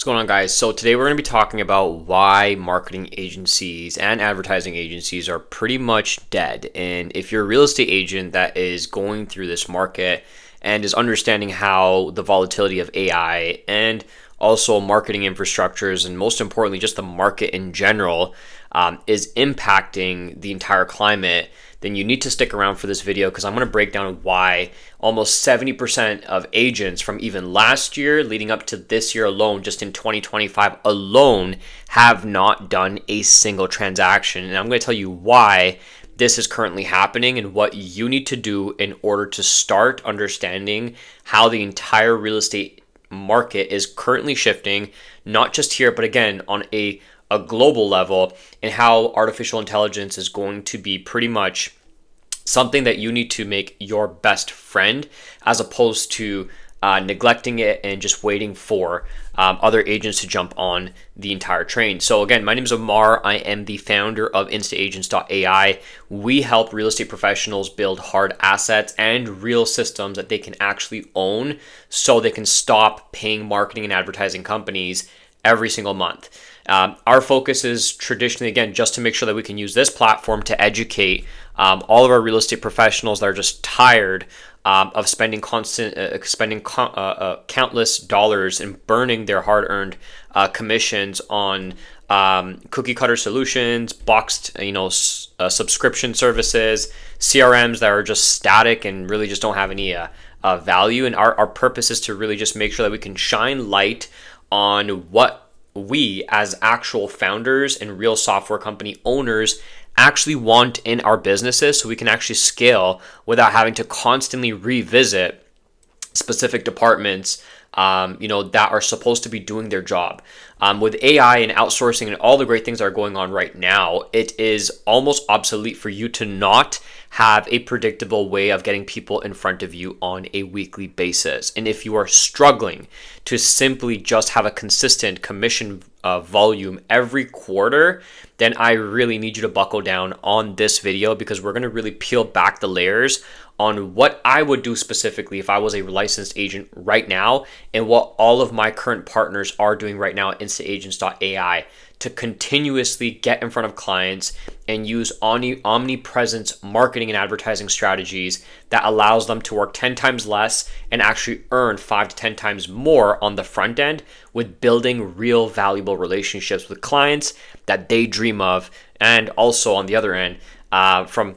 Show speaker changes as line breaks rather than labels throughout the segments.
What's going on, guys? So today we're going to be talking about why marketing agencies and advertising agencies are pretty much dead. And if you're a real estate agent that is going through this market and is understanding how the volatility of AI and also marketing infrastructures and most importantly just the market in general is impacting the entire climate, then you need to stick around for this video because I'm going to break down why almost 70% of agents from even last year leading up to this year alone, just in 2025 alone, have not done a single transaction. And I'm going to tell you why this is currently happening and what you need to do in order to start understanding how the entire real estate market is currently shifting, not just here, but again, on a global level, and how artificial intelligence is going to be pretty much something that you need to make your best friend as opposed to neglecting it and just waiting for other agents to jump on the entire train. So again, my name is Omar. I am the founder of instaagents.ai. We help real estate professionals build hard assets and real systems that they can actually own so they can stop paying marketing and advertising companies every single month. Our focus is traditionally, again, just to make sure that we can use this platform to educate all of our real estate professionals that are just tired of spending countless dollars and burning their hard-earned commissions on cookie cutter solutions, boxed, subscription services, CRMs that are just static and really just don't have any value. And our purpose is to really just make sure that we can shine light on what we as actual founders and real software company owners actually want in our businesses so we can actually scale without having to constantly revisit specific departments that are supposed to be doing their job. With AI and outsourcing and all the great things that are going on right now, it is almost obsolete for you to not have a predictable way of getting people in front of you on a weekly basis. And if you are struggling to simply just have a consistent commission volume every quarter, then I really need you to buckle down on this video because we're going to really peel back the layers on what I would do specifically if I was a licensed agent right now and what all of my current partners are doing right now at instaagents.ai to continuously get in front of clients and use omnipresence marketing and advertising strategies that allows them to work 10 times less and actually earn 5 to 10 times more on the front end with building real valuable relationships with clients that they dream of, and also on the other end from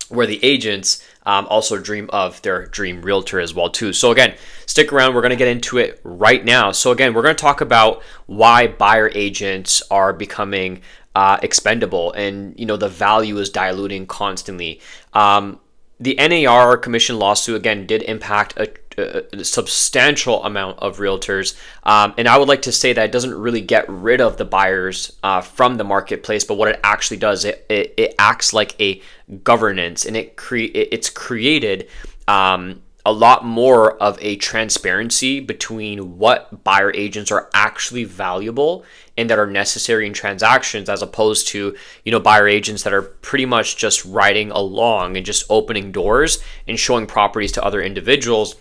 where the agents also dream of their dream realtor as well too. So again, stick around. We're going to get into it right now. So again, we're going to talk about why buyer agents are becoming expendable and the value is diluting constantly. The NAR commission lawsuit again did impact a substantial amount of realtors, and I would like to say that it doesn't really get rid of the buyers from the marketplace, but what it actually does, it acts like a governance, and it's created a lot more of a transparency between what buyer agents are actually valuable and that are necessary in transactions, as opposed to buyer agents that are pretty much just riding along and just opening doors and showing properties to other individuals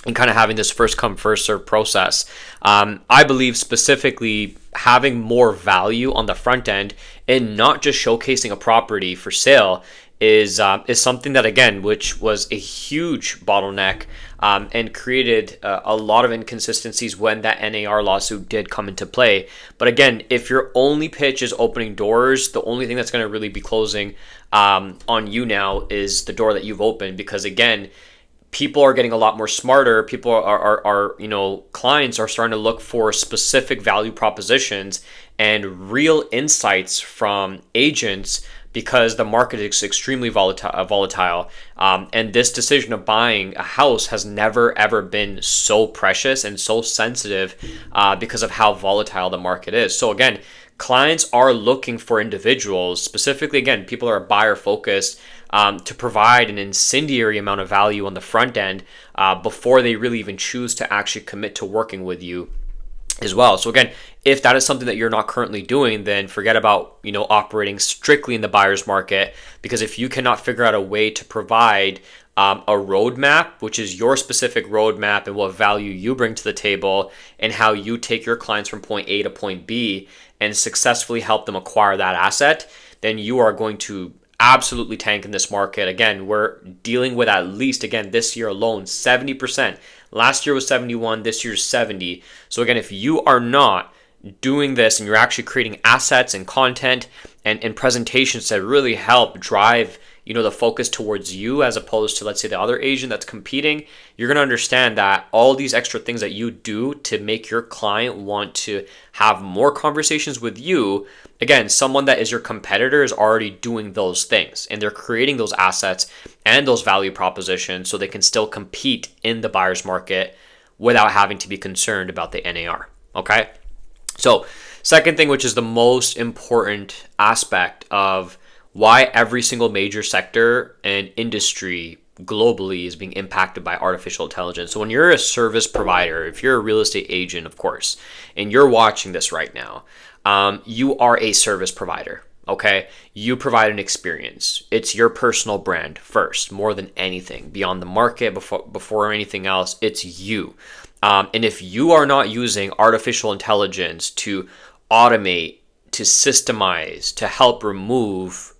and kind of having this first come first serve process. I believe specifically having more value on the front end and not just showcasing a property for sale is something that, again, which was a huge bottleneck and created a lot of inconsistencies when that NAR lawsuit did come into play. But again, if your only pitch is opening doors, the only thing that's going to really be closing on you now is the door that you've opened, because again, people are getting a lot more smarter. People are clients are starting to look for specific value propositions and real insights from agents because the market is extremely volatile. And this decision of buying a house has never, ever been so precious and so sensitive because of how volatile the market is. So again, clients are looking for individuals, specifically, again, people are buyer focused, to provide an incendiary amount of value on the front end before they really even choose to actually commit to working with you as well. So again, if that is something that you're not currently doing, then forget about operating strictly in the buyer's market, because if you cannot figure out a way to provide a roadmap, which is your specific roadmap and what value you bring to the table and how you take your clients from point A to point B and successfully help them acquire that asset, then you are going to absolutely tank in this market. Again, we're dealing with at least, again, this year alone, 70%. Last year was 71, this year's 70. So again, if you are not doing this and you're actually creating assets and content and presentations that really help drive the focus towards you as opposed to, let's say, the other agent that's competing, you're going to understand that all these extra things that you do to make your client want to have more conversations with you, again, someone that is your competitor is already doing those things and they're creating those assets and those value propositions so they can still compete in the buyer's market without having to be concerned about the NAR. Okay. So second thing, which is the most important aspect of why every single major sector and industry globally is being impacted by artificial intelligence. So when you're a service provider, if you're a real estate agent, of course, and you're watching this right now, you are a service provider. Okay, you provide an experience. It's your personal brand first, more than anything. Beyond the market, before anything else, it's you. And if you are not using artificial intelligence to automate, to systemize, to help remove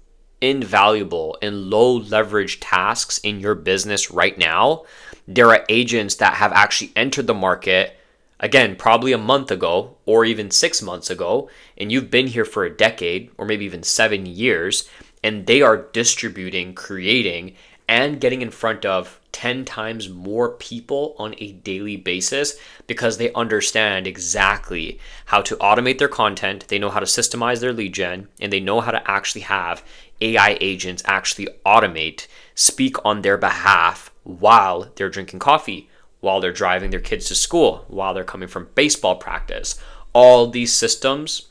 invaluable and low leverage tasks in your business right now, there are agents that have actually entered the market, again, probably a month ago or even 6 months ago, and you've been here for a decade or maybe even 7 years, and they are distributing, creating, and getting in front of 10 times more people on a daily basis because they understand exactly how to automate their content, they know how to systemize their lead gen, and they know how to actually have AI agents actually automate, speak on their behalf while they're drinking coffee, while they're driving their kids to school, while they're coming from baseball practice. All these systems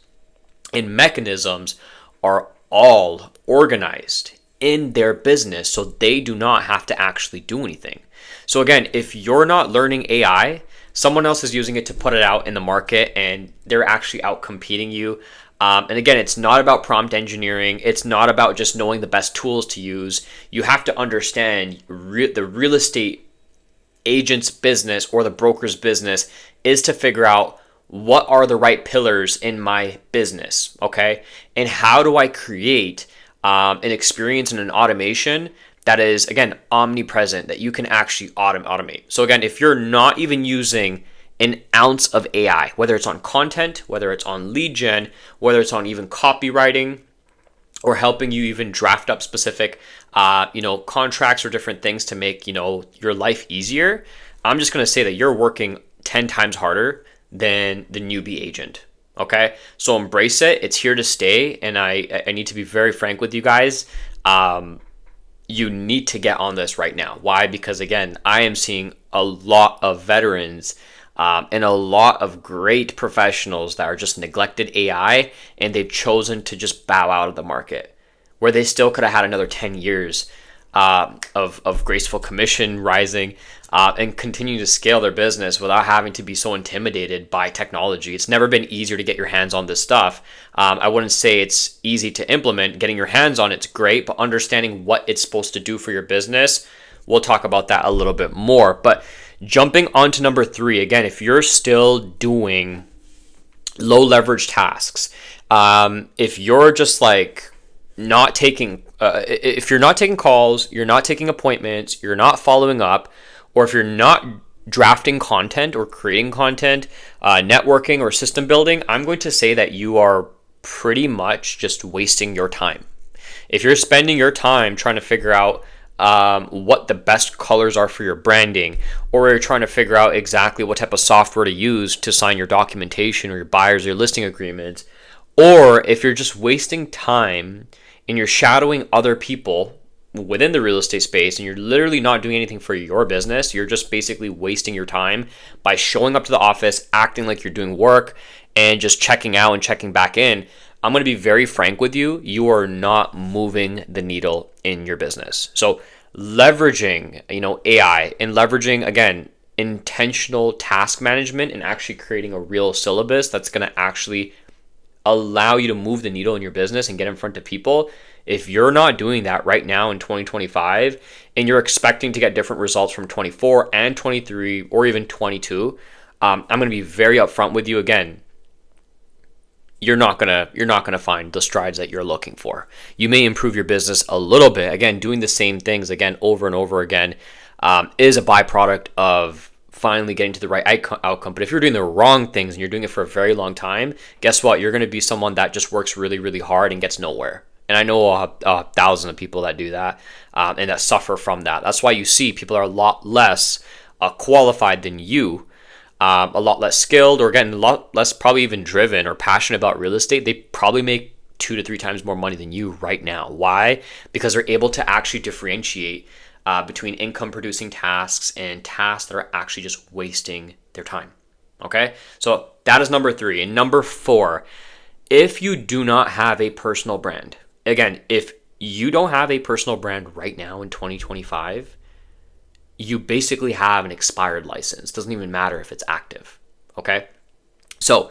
and mechanisms are all organized in their business so they do not have to actually do anything. So again, if you're not learning AI, someone else is using it to put it out in the market and they're actually out competing you. And again, it's not about prompt engineering. It's not about just knowing the best tools to use. You have to understand the real estate agent's business or the broker's business is to figure out what are the right pillars in my business, okay? And how do I create an experience and an automation that is, again, omnipresent, that you can actually automate. So again, if you're not even using an ounce of AI, whether it's on content, whether it's on lead gen, whether it's on even copywriting, or helping you even draft up specific, contracts or different things to make, your life easier, I'm just going to say that you're working 10 times harder than the newbie agent. Okay, so embrace it. It's here to stay. And I need to be very frank with you guys. You need to get on this right now. Why? Because again, I am seeing a lot of veterans and a lot of great professionals that are just neglected AI and they've chosen to just bow out of the market where they still could have had another 10 years of graceful commission rising and continue to scale their business without having to be so intimidated by technology. It's never been easier to get your hands on this stuff. I wouldn't say it's easy to implement. Getting your hands on it's great, but understanding what it's supposed to do for your business, we'll talk about that a little bit more. But jumping on to number 3, again, if you're still doing low leverage tasks, if you're just like not taking, if you're not taking calls, you're not taking appointments, you're not following up, or if you're not drafting content or creating content, networking or system building, I'm going to say that you are pretty much just wasting your time. If you're spending your time trying to figure out what the best colors are for your branding, or you're trying to figure out exactly what type of software to use to sign your documentation or your buyers or your listing agreements, or if you're just wasting time and you're shadowing other people within the real estate space and you're literally not doing anything for your business, you're just basically wasting your time by showing up to the office, acting like you're doing work and just checking out and checking back in. I'm going to be very frank with you. You are not moving the needle in your business. So leveraging, AI and leveraging, again, intentional task management and actually creating a real syllabus that's going to actually allow you to move the needle in your business and get in front of people, if you're not doing that right now in 2025 and you're expecting to get different results from 24 and 23 or even 22, I'm going to be very upfront with you again. You're not gonna find the strides that you're looking for. You may improve your business a little bit. Again, doing the same things again over and over again is a byproduct of finally getting to the right outcome. But if you're doing the wrong things and you're doing it for a very long time, guess what? You're going to be someone that just works really, really hard and gets nowhere. And I know thousands of people that do that and that suffer from that. That's why you see people are a lot less qualified than you, a lot less skilled, or again, a lot less probably even driven or passionate about real estate. They probably make 2 to 3 times more money than you right now. Why? Because they're able to actually differentiate between income producing tasks and tasks that are actually just wasting their time. Okay, so that is number 3. And number 4, if you do not have a personal brand, again, if you don't have a personal brand right now in 2025, you basically have an expired license. Doesn't even matter if it's active. Okay, so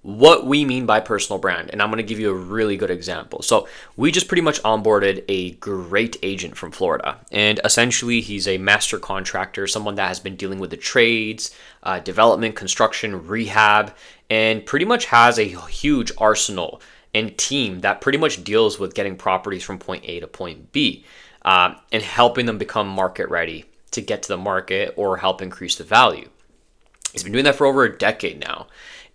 what we mean by personal brand, and I'm going to give you a really good example. So we just pretty much onboarded a great agent from Florida, and essentially he's a master contractor, someone that has been dealing with the trades, development, construction, rehab, and pretty much has a huge arsenal and team that pretty much deals with getting properties from point A to point B and helping them become market ready to get to the market or help increase the value. He's been doing that for over a decade now.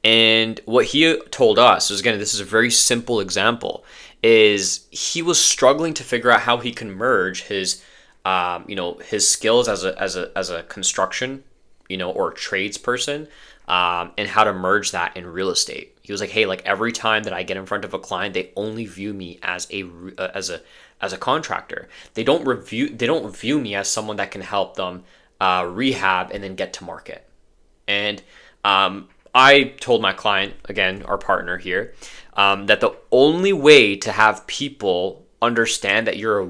And what he told us is, again, this is a very simple example, is he was struggling to figure out how he can merge his, his skills as a construction, or tradesperson, and how to merge that in real estate. He was like, hey, like every time that I get in front of a client, they only view me as a contractor. They don't view me as someone that can help them rehab and then get to market. And I told my client, again, our partner here, that the only way to have people understand that you're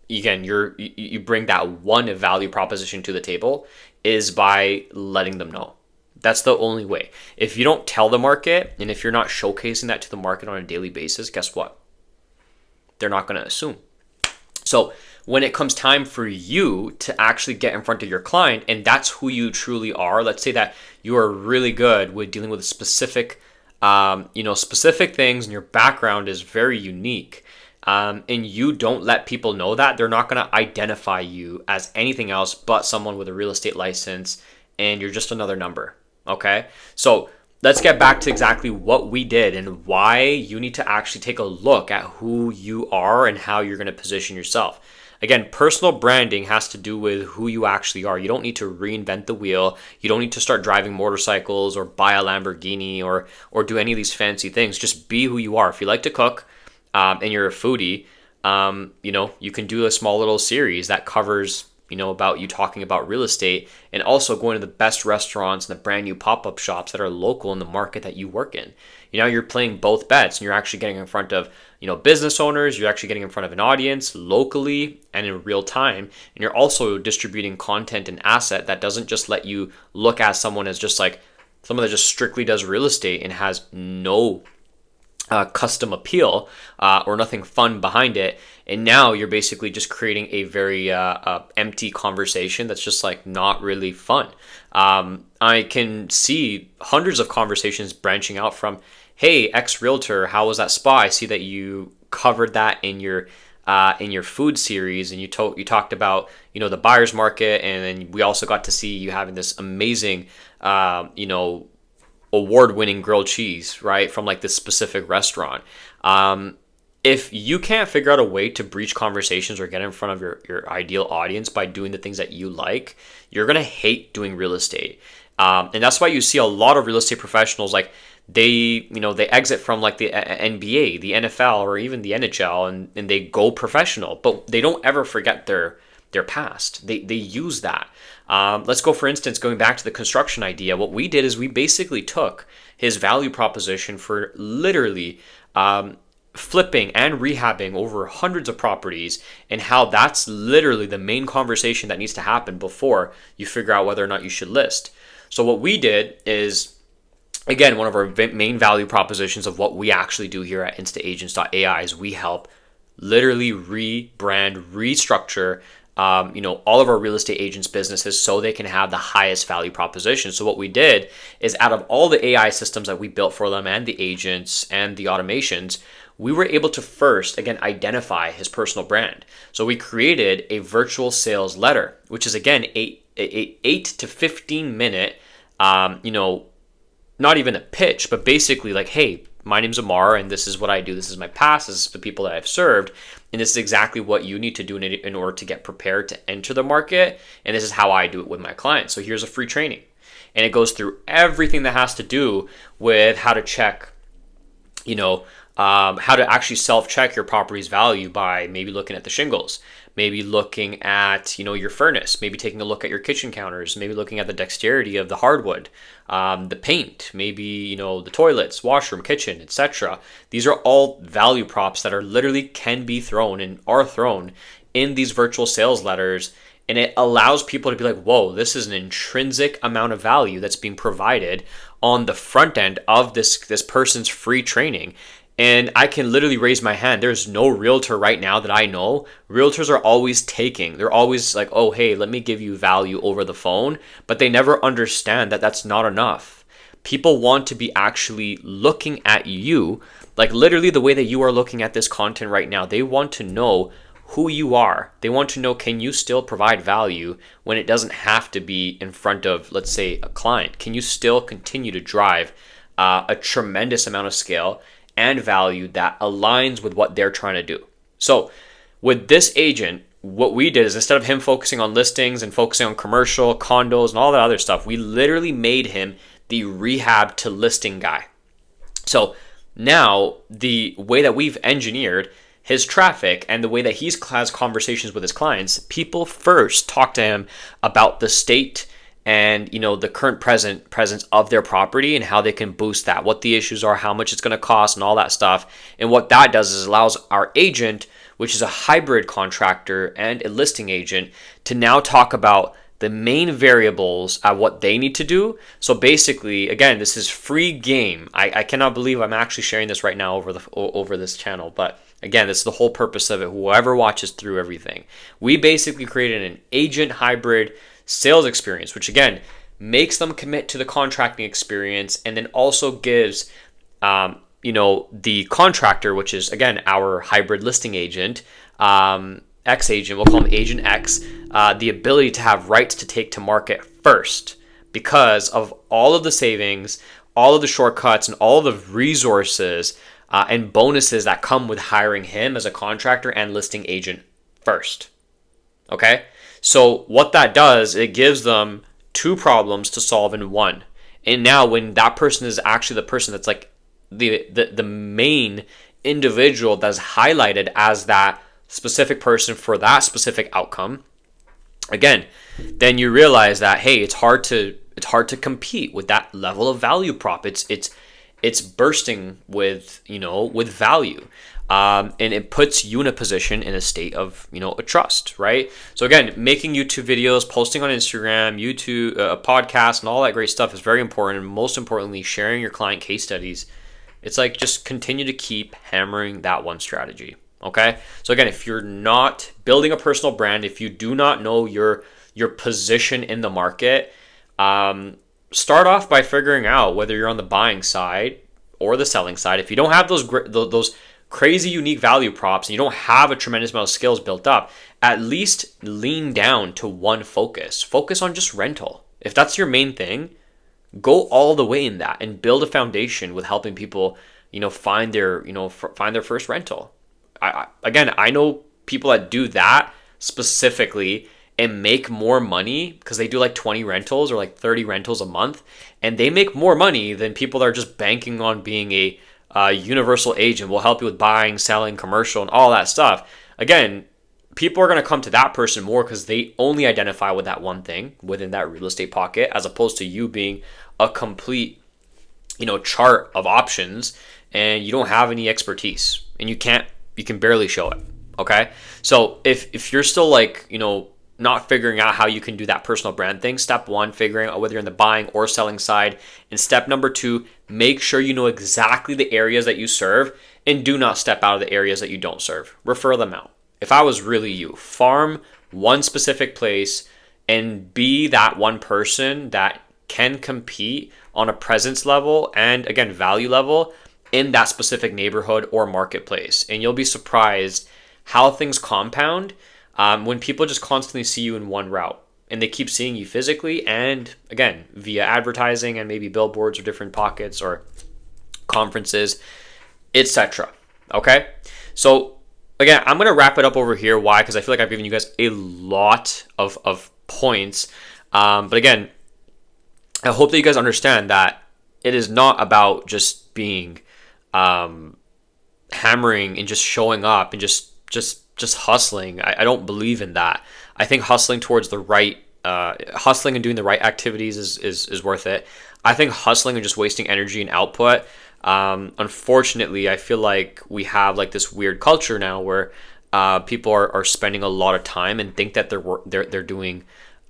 you bring that one value proposition to the table is by letting them know. That's the only way. If you don't tell the market, and if you're not showcasing that to the market on a daily basis, guess what? They're not going to assume. So when it comes time for you to actually get in front of your client, and that's who you truly are, let's say that you are really good with dealing with specific things, and your background is very unique, and you don't let people know that, they're not going to identify you as anything else but someone with a real estate license, and you're just another number. Okay, so let's get back to exactly what we did and why you need to actually take a look at who you are and how you're going to position yourself. Again, personal branding has to do with who you actually are. You don't need to reinvent the wheel. You don't need to start driving motorcycles or buy a Lamborghini or do any of these fancy things. Just be who you are. If you like to cook and you're a foodie, you can do a small little series that covers about you talking about real estate and also going to the best restaurants and the brand new pop-up shops that are local in the market that you work in. You're playing both bets, and you're actually getting in front of, business owners. You're actually getting in front of an audience locally and in real time. And you're also distributing content and asset that doesn't just let you look at someone as just like someone that just strictly does real estate and has no custom appeal or nothing fun behind it. And now you're basically just creating a very empty conversation that's just like not really fun. I can see hundreds of conversations branching out from, hey, ex-realtor, how was that spa? I see that you covered that in your food series, and you talked about the buyer's market, and then we also got to see you having this amazing award-winning grilled cheese, right, from like this specific restaurant. If you can't figure out a way to breach conversations or get in front of your ideal audience by doing the things that you like, you're going to hate doing real estate. And that's why you see a lot of real estate professionals, like they exit from like the NBA, the NFL, or even the NHL, and they go professional, but they don't ever forget their past. They use that. Let's go, for instance, going back to the construction idea. What we did is we basically took his value proposition for literally flipping and rehabbing over hundreds of properties, and how that's literally the main conversation that needs to happen before you figure out whether or not you should list. So what we did is again, one of our main value propositions of what we actually do here at instaagents.ai is we help literally rebrand, restructure, all of our real estate agents' businesses so they can have the highest value proposition. So what we did is, out of all the AI systems that we built for them and the agents and the automations, we were able to first, again, identify his personal brand. So we created a virtual sales letter, which is, again, a 8 to 15 minute, not even a pitch, but basically like, hey, my name's Amar and this is what I do. This is my past. This is the people that I've served. And this is exactly what you need to do in order to get prepared to enter the market. And this is how I do it with my clients. So here's a free training. And it goes through everything that has to do with how to check, how to actually self-check your property's value by maybe looking at the shingles, maybe looking at, your furnace, maybe taking a look at your kitchen counters, maybe looking at the dexterity of the hardwood, the paint, maybe, the toilets, washroom, kitchen, etc. These are all value props that are literally can be thrown and are thrown in these virtual sales letters. And it allows people to be like, whoa, this is an intrinsic amount of value that's being provided on the front end of this person's free training. And I can literally raise my hand. There's no realtor right now that I know. Realtors are always taking. They're always like, oh, hey, let me give you value over the phone. But they never understand that that's not enough. People want to be actually looking at you, like literally the way that you are looking at this content right now. They want to know who you are. They want to know, can you still provide value when it doesn't have to be in front of, let's say, a client? Can you still continue to drive a tremendous amount of scale and value that aligns with what they're trying to do? So with this agent, what we did is, instead of him focusing on listings and focusing on commercial, condos, and all that other stuff, we literally made him the rehab to listing guy. So now the way that we've engineered his traffic and the way that he has conversations with his clients, people first talk to him about the state and the current presence of their property and how they can boost that, what the issues are, how much it's going to cost, and all that stuff. And what that does is allows our agent, which is a hybrid contractor and a listing agent, to now talk about the main variables of what they need to do. So basically, again, this is free game. I cannot believe I'm actually sharing this right now over this channel, but again, this is the whole purpose of it. Whoever watches through everything, we basically created an agent hybrid sales experience, which again makes them commit to the contracting experience, and then also gives the contractor, which is again our hybrid listing agent, X agent, we'll call him Agent X, the ability to have rights to take to market first, because of all of the savings, all of the shortcuts, and all of the resources and bonuses that come with hiring him as a contractor and listing agent first. Okay? So what that does, it gives them two problems to solve in one. And now when that person is actually the person that's like the main individual that's highlighted as that specific person for that specific outcome, again, then you realize that, hey, it's hard to compete with that level of value prop. It's bursting with value. And it puts you in a position, in a state of, a trust, right? So again, making YouTube videos, posting on Instagram, YouTube, a podcast, and all that great stuff is very important. And most importantly, sharing your client case studies. It's like, just continue to keep hammering that one strategy, okay? So again, if you're not building a personal brand, if you do not know your position in the market, start off by figuring out whether you're on the buying side or the selling side. If you don't have those crazy unique value props and you don't have a tremendous amount of skills built up, at least lean down to one focus. Focus on just rental. If that's your main thing, go all the way in that and build a foundation with helping people, find their first rental. I know people that do that specifically and make more money because they do like 20 rentals or like 30 rentals a month, and they make more money than people that are just banking on being a universal agent, will help you with buying, selling, commercial, and all that stuff. Again, people are going to come to that person more because they only identify with that one thing within that real estate pocket, as opposed to you being a complete, chart of options, and you don't have any expertise, and you can barely show it. Okay. So if you're still like, not figuring out how you can do that personal brand thing. Step one, figuring out whether you're in the buying or selling side. And step number two, make sure you know exactly the areas that you serve and do not step out of the areas that you don't serve. Refer them out. If I was really you, farm one specific place and be that one person that can compete on a presence level and, again, value level in that specific neighborhood or marketplace. And you'll be surprised how things compound when people just constantly see you in one route and they keep seeing you physically and, again, via advertising and maybe billboards or different pockets or conferences, etc. Okay? So, again, I'm going to wrap it up over here. Why? Because I feel like I've given you guys a lot of points. But again, I hope that you guys understand that it is not about just being hammering and just showing up and just hustling. I don't believe in that. I think hustling towards the right, hustling and doing the right activities is worth it. I think hustling and just wasting energy and output, unfortunately, I feel like we have like this weird culture now where people are spending a lot of time and think that they're doing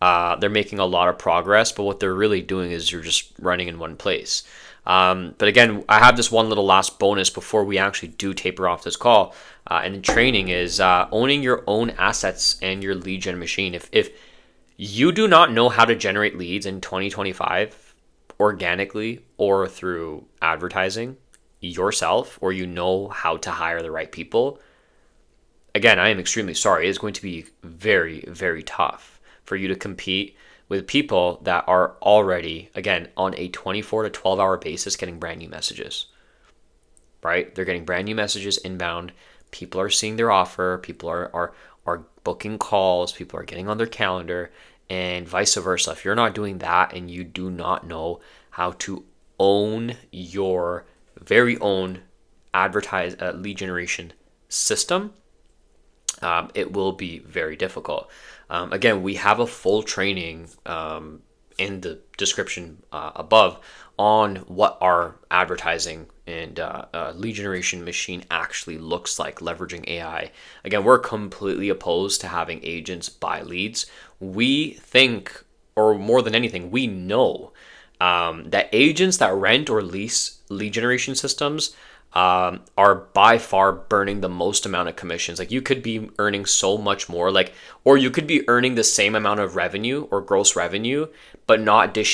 they're making a lot of progress, but what they're really doing is you're just running in one place. But again, I have this one little last bonus before we actually do taper off this call. And training is owning your own assets and your lead gen machine. If you do not know how to generate leads in 2025 organically or through advertising yourself, or you know how to hire the right people, again, I am extremely sorry. It's going to be very, very tough for you to compete with people that are already, again, on a 24 to 12 hour basis getting brand new messages, right? They're getting brand new messages inbound. People are seeing their offer. People are booking calls. People are getting on their calendar and vice versa. If you're not doing that and you do not know how to own your very own lead generation system, it will be very difficult. Again, we have a full training in the description above on what our advertising and lead generation machine actually looks like, leveraging AI. Again, we're completely opposed to having agents buy leads. We think, or more than anything, we know that agents that rent or lease lead generation systems are by far burning the most amount of commissions. Like, you could be earning so much more, or you could be earning the same amount of revenue or gross revenue, but not dishing